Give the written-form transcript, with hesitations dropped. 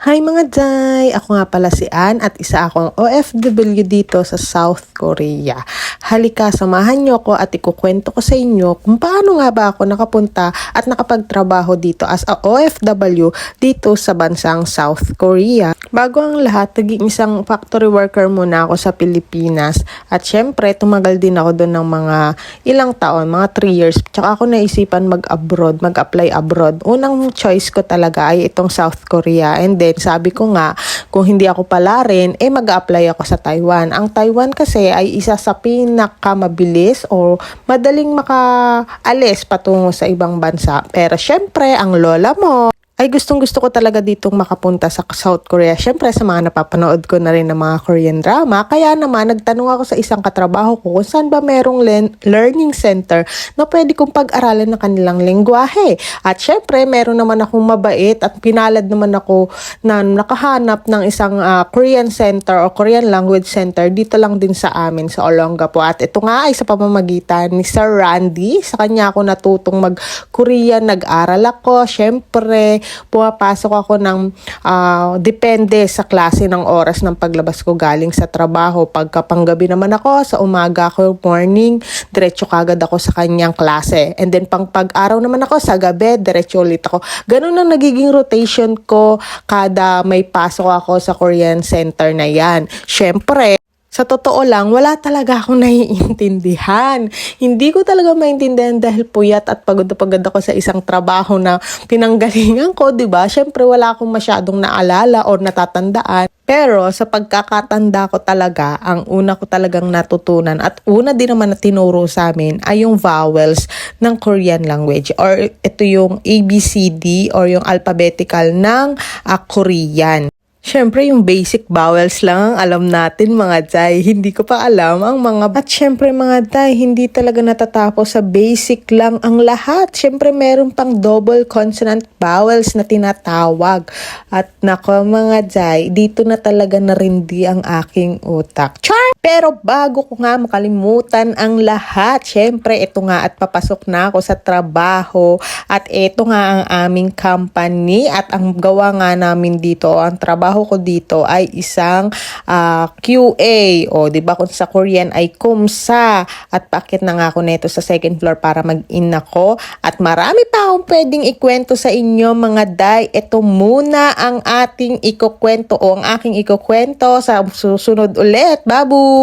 Hi mga Day! Ako nga pala si Ann at isa akong OFW dito sa South Korea. Halika, samahan niyo ako at ikukwento ko sa inyo kung paano nga ba ako nakapunta at nakapagtrabaho dito as a OFW dito sa bansang South Korea. Bago ang lahat, naging isang factory worker muna ako sa Pilipinas at syempre tumagal din ako doon ng mga ilang taon, mga 3 years. Tsaka ako naisipan mag-apply abroad. Unang choice ko talaga ay itong South Korea, and then sabi ko nga, kung hindi ako pala rin, mag-a-apply ako sa Taiwan. Ang Taiwan kasi ay isa sa pinakamabilis o madaling makaalis patungo sa ibang bansa. Pero syempre, ang lola mo ay gustong-gusto ko talaga ditong makapunta sa South Korea. Syempre, sa mga napapanood ko na rin ng mga Korean drama. Kaya naman, nagtanong ako sa isang katrabaho ko kung saan ba merong learning center na pwede kong pag-aralan ng kanilang lengguwahe. At syempre, meron naman akong mabait at pinalad naman ako na nakahanap ng isang Korean center o Korean language center dito lang din sa amin sa Olongapo. At ito nga ay sa pamamagitan ni Sir Randy. Sa kanya ako natutong mag-Korean, nag-aral ako. Syempre, pumapasok ako ng depende sa klase ng oras ng paglabas ko galing sa trabaho. Pagka panggabi naman ako, sa umaga ako, morning, diretso kagad ako sa kanyang klase. And then pang pag-araw naman ako, sa gabi, diretso ulit ako. Ganun ang nagiging rotation ko kada may pasok ako sa Korean center na yan. Syempre, sa totoo lang, wala talaga akong naiintindihan. Hindi ko talaga maintindihan dahil puyat at pagod na pagod ako sa isang trabaho na pinanggalingan ko, di ba? Syempre, wala akong masyadong naalala o natatandaan. Pero sa pagkakatanda ko talaga, ang una ko talagang natutunan at una din naman na tinuro sa amin ay yung vowels ng Korean language, or ito yung ABCD or yung alphabetical ng Korean. Syempre, yung basic vowels lang ang alam natin mga Day. Hindi ko pa alam ang mga... At syempre mga Day, hindi talaga natatapos sa basic lang ang lahat. Syempre, meron pang double consonant vowels na tinatawag. At nako mga Day, dito na talaga narindi ang aking utak. Char! Pero bago ko nga makalimutan ang lahat, syempre ito nga at papasok na ako sa trabaho. At ito nga ang aming company at ang gawa nga namin dito, ang trabaho ko dito ay isang QA, o di ba kung sa Korean ay kumsa, at paakit na nga ako nito sa second floor para mag-in ako, at marami pa akong pwedeng ikwento sa inyo mga Day. Ito muna ang ating ikukwento o ang aking ikukwento sa susunod ulit. Babu!